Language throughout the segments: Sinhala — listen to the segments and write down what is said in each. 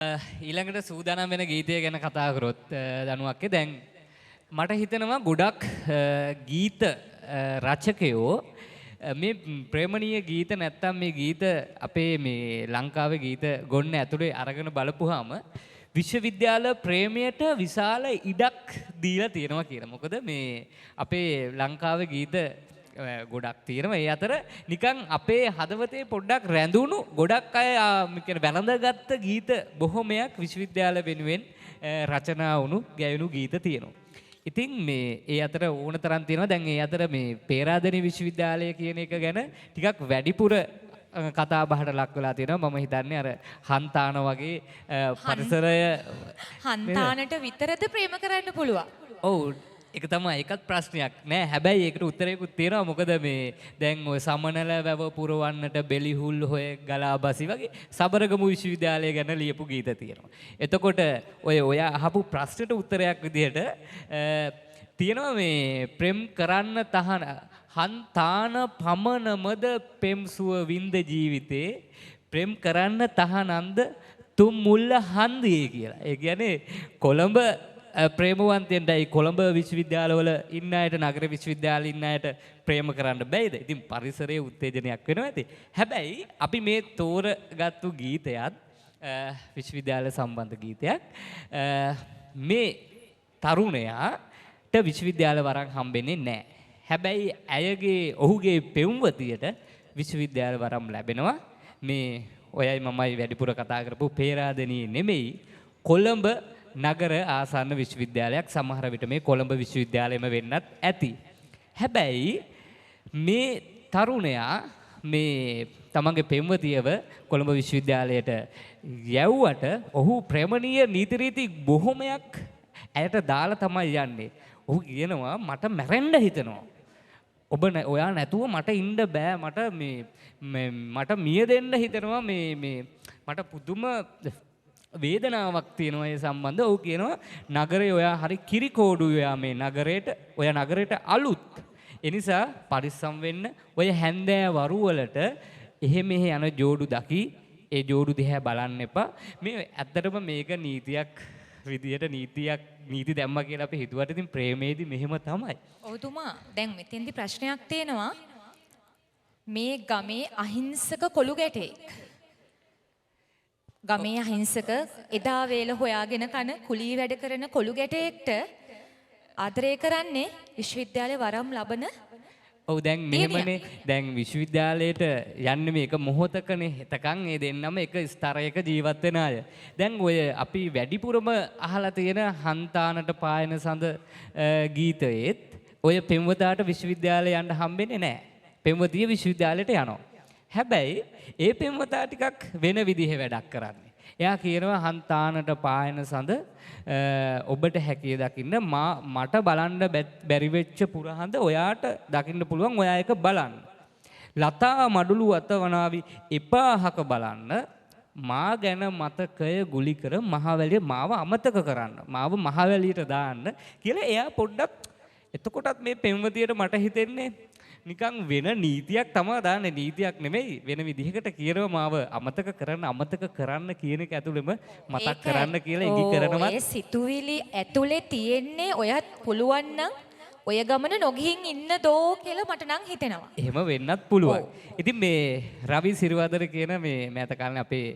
ඊළඟට සූදානම් වෙන ගීතය ගැන කතා කරොත් දනුවක්කේ දැන් මට හිතෙනවා ගොඩක් ගීත රචකයෝ මේ ප්‍රේමණීය ගීත නැත්තම් මේ ගීත අපේ මේ ලංකාවේ ගීත ගොන්න ඇතුලේ අරගෙන බලපුවාම විශ්වවිද්‍යාල ප්‍රේමයට විශාල ඉඩක් දීලා තියෙනවා කියලා. මොකද මේ අපේ ලංකාවේ ගීත ගොඩක් තියෙනවා. ඒ අතර නිකන් අපේ හදවතේ පොඩ්ඩක් රැඳුණු ගොඩක් අය කියන වැළඳගත්ත ගීත බොහොමයක් විශ්වවිද්‍යාල වෙනුවෙන් රචනා වුණු ගැයුණු ගීත තියෙනවා. ඉතින් මේ ඒ අතර ඕන තරම් තියෙනවා. දැන් ඒ අතර මේ පේරාදෙණි විශ්වවිද්‍යාලය කියන එක ගැන ටිකක් වැඩිපුර කතා බහට ලක් වෙලා තියෙනවා. මම හිතන්නේ අර හන්තාන වගේ පරිසරය හන්තානට විතරද ප්‍රේම කරන්න පුළුවන්. ඔව් ඒක තමයි ඒකත් ප්‍රශ්නයක් නෑ. හැබැයි ඒකට උත්තරයකුත් තියෙනවා. මොකද මේ දැන් ඔය සමනල වැව පුරවන්නට බෙලිහුල් හොය ගලාබසි වගේ සබරගමු විශ්වවිද්‍යාලය ගැන ලියපු ගීත තියෙනවා. එතකොට ඔය අහපු ප්‍රශ්නෙට උත්තරයක් විදිහට තියෙනවා මේ ප්‍රේම කරන්න තහන හන්තාන පමණමද පෙම් සුව වින්ද ජීවිතේ ප්‍රේම කරන්න තහනන්ද තුම් මුල්ල හන්දියේ කියලා. ඒ කියන්නේ කොළඹ ප්‍රේමවන්තයන්ටයි කොළඹ විශ්වවිද්‍යාලවල ඉන්න අයට නගර විශ්වවිද්‍යාල ඉන්න අයට ප්‍රේම කරන්න බැයිද? ඉතින් පරිසරයේ උත්තේජනයක් වෙනවා ඇති. හැබැයි අපි මේ තෝරගත්තු ගීතයත් විශ්වවිද්‍යාල සම්බන්ධ ගීතයක්. මේ තරුණයාට විශ්වවිද්‍යාල වරන් හම්බෙන්නේ නැහැ. හැබැයි ඔහුගේ පෙම්වතියට විශ්වවිද්‍යාල වරම් ලැබෙනවා. මේ ඔයයි මමයි වැඩිපුර කතා කරපු පේරාදෙණියේ නෙමෙයි කොළඹ නගර ආසන්න විශ්වවිද්‍යාලයක්. සමහර විට මේ කොළඹ විශ්වවිද්‍යාලයම වෙන්නත් ඇති. හැබැයි මේ තරුණයා මේ තමන්ගේ පෙම්වතියව කොළඹ විශ්වවිද්‍යාලයට යවුවට ඔහු ප්‍රේමණීය නීති රීති බොහොමයක් ඇයට දාලා තමයි යන්නේ. ඔහු කියනවා මට මැරෙන්න හිතෙනවා. ඔයා නැතුව මට ඉන්න බෑ. මට මිය දෙන්න හිතෙනවා. මට පුදුම වේදනාවක් තියෙනවා ඒ සම්බන්ධ. ඔහු කියනවා නගරේ ඔයා හරි කිරිකෝඩුයි. ඔයා මේ නගරයට අලුත්. ඒ නිසා පරිස්සම් වෙන්න. ඔය හැන්දෑ වරුවලට එහෙ මෙහෙ යන ජෝඩු දකි. ඒ ජෝඩු දිහා බලන්න එපා. මේ ඇත්තටම මේක නීතියක් විදියට නීති දැම්මා කියලා අපි හිතුවට ඉතින් ප්‍රේමේදී මෙහෙම තමයි. ඔව්තුමා දැන් මෙතෙන්දි ප්‍රශ්නයක් තියෙනවා. මේ ගමේ අහිංසක කොළු ගැටෙක්. ගමේ අහිංසක එදා වේල හොයාගෙන කන කුලී වැඩ කරන කොළු ගැටෙක්ට ආදරය කරන්නේ විශ්වවිද්‍යාලේ වරම් ලබන. ඔව් දැන් මෙහෙමනේ. දැන් විශ්වවිද්‍යාලයට යන්නේ මේක මොහොතකනේ. එතකන් ඒ දෙන්නම එක ස්තරයක ජීවත් වෙන අය. දැන් ඔය අපි වැඩිපුරම අහලා තියෙන හන්තානට පායන සඳ ගීතයේත් ඔය පෙම්වතාට විශ්වවිද්‍යාලේ යන්න හම්බෙන්නේ නැහැ. පෙම්වතිය විශ්වවිද්‍යාලයට යනවා. හැබැයි ඒ පෙම්වතා ටිකක් වෙන විදිහේ වැඩක් කරන්නේ. එයා කියනවා හන්තානට පායන සඳ ඔබට හැකිය දකින්න මට බලන්න බැරි වෙච්ච පුරහඳ ඔයාට දකින්න පුළුවන්. ඔයා එක බලන්න. ලතා මඩුළු අතවනාවි එපාහක බලන්න මා ගැන මතකය ගුලි කර මහවැලිය මාව අමතක කරන්න. මාව මහවැලියට දාන්න කියලා එයා පොඩ්ඩක්. එතකොටත් මේ පෙම්වතියට මට හිතෙන්නේ නිකන් වෙන නීතියක් තමයි දාන්නේ. නීතියක් නෙමෙයි වෙන විදිහකට කියනවා මාව අමතක කරන්න කියන එක ඇතුළෙම මතක් කරන්න කියලා ඉඟි කරනවා. ඒ සිතුවිලි ඇතුලේ තියෙන්නේ ඔයත් පුළුවන් නම් ඔය ගමන නොගිහින් ඉන්න දෝ කියලා මට නම් හිතෙනවා. එහෙම වෙන්නත් පුළුවන්. ඉතින් මේ රවි සිරිවදර කියන මේ මෑත කාලේ අපේ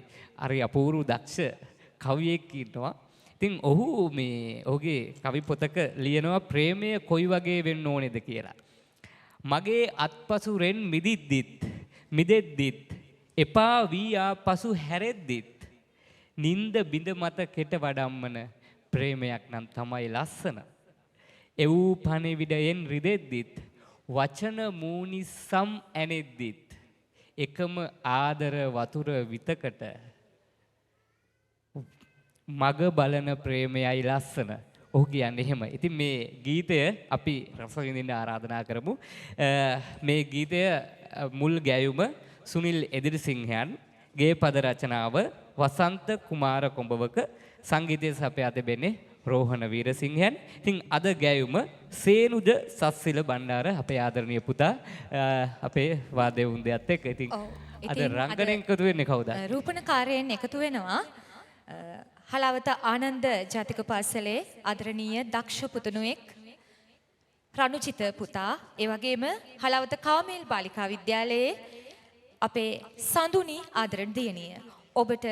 හරි අපූර්ව දක්ෂ කවියෙක් ඉන්නවා. ඉතින් ඔහුගේ කවි පොතක ලියනවා ප්‍රේමය කොයි වගේ වෙන්න ඕනේද කියලා. මගේ අත්පසු රෙන් මිදෙද්දිත් එපා වී ආපසු හැරෙද්දිත් නින්ද බිඳ මත කෙට වඩම්මන ප්‍රේමයක් නම් තමයි ලස්සන. එවූ පණිවිඩයෙන් රිදෙද්දිත් වචන මූනිසම් ඇනෙද්දිත් එකම ආදර වතුර විතකට මග බලන ප්‍රේමයයි ලස්සන. ඔහු කියන්නේ එහෙම. ඉතින් මේ ගීතය අපි රස විඳින්න ආරාධනා කරමු. මේ ගීතය මුල් ගැයුම සුනිල් එදිරිසිංහයන්, ගේ පද රචනාව වසන්ත කුමාර කොඹවක, සංගීතය සපයා තිබෙන්නේ රෝහණ වීරසිංහයන්. ඉතින් අද ගැයුම සේනුජ සස්සිල බණ්ඩාර අපේ ආදරණීය පුතා අපේ වාදයේ උන්දයත් එක්ක. ඉතින් අද රංගනයෙන් එකතු වෙන්නේ කවුද? රූපණකාරයෙන් එකතු වෙනවා හලාවත ආනන්ද ජාතික පාසලේ ආදරණීය දක්ෂ පුතණුවෙක් රණුචිත පුතා, ඒ වගේම හලාවත කාමේල් බාලිකා විද්‍යාලයේ අපේ සඳුනි ආදරණ දියණිය. ඔබට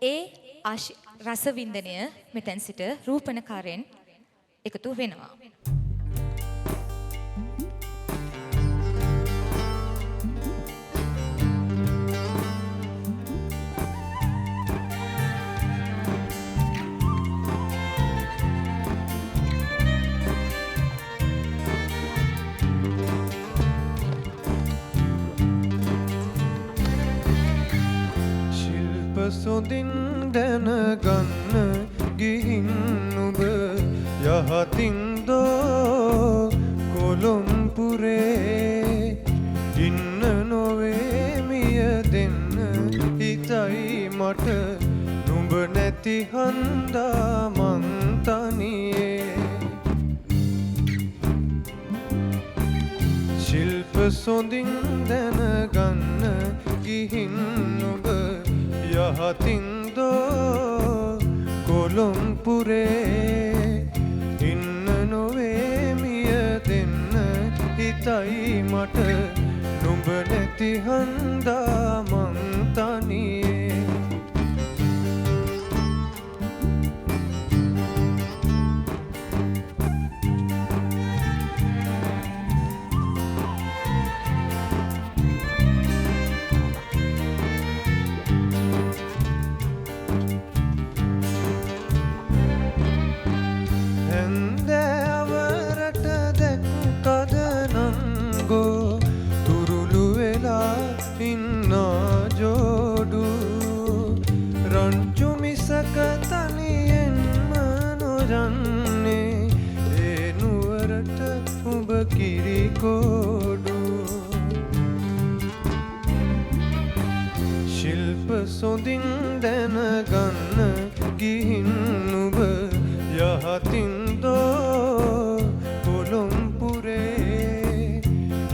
ඒ රසවින්දනය මෙතෙන් සිට රූපණකාරයෙන් එකතු වෙනවා. සොඳින් දැනගන්න ගිහින් ඔබ යහතින් දෝ කොළොම්පුරේ ඉන්න නොවේ මිය දෙන්න හිතයි මට නුඹ නැති හන්දා මං තනියේ ශිල්ප සොඳින් දැනගන්න ගිහින් ඔබ යහතින් දෝ කොළොම්පුරේ ඉන්න නොවේ මිය දෙන්න හිතයි මට නුඹ නැති හන්දා මං තනියේ ශිල්ප සොඳින් දැනගන්න ගිහින් ඔබ යහතින් දෝ කොළොම්පුරේ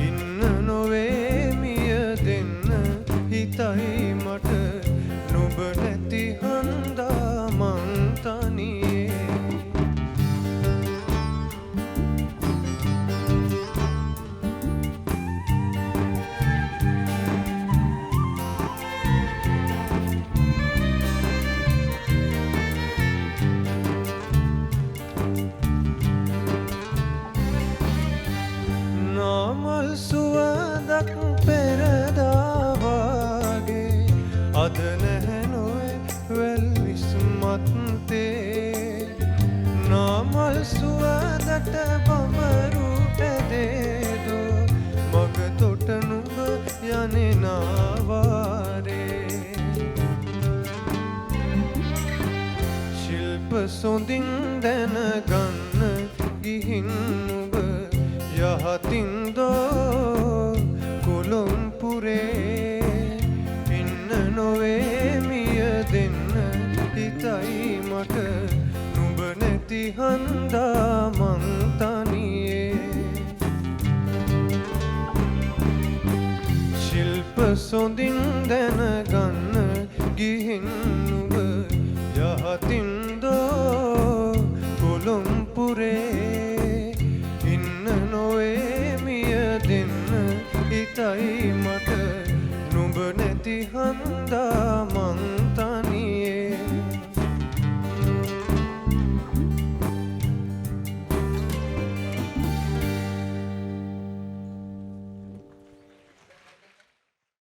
ඉන්න නොවේ මිය දෙන්න හිතයි මට නුඹ නැති හන්දා මං තනියේ සුවදක් පෙරදාවාගේ අද නැහැ නොවේ වැල් විස්මත්තේ නාමල් සුවදට බඹරුට දේදෝ මග තොට නුඹ යන්නේ නාවාරේ ශිල්ප සොඳින් දැනගන්න ගිහින් ඔබ යහතින් දෝ කොළොම්පුරේ ඉන්න නොවේ මිය දෙන්න හිතයි මට නුඹ නැති හන්දා මං තනියේ ශිල්ප සොඳින් දැනගන්න ගිහින් ඔබ යහතින් දෝ කොළොම්පුරේ හිතයි මට නුඹ නැති හන්දා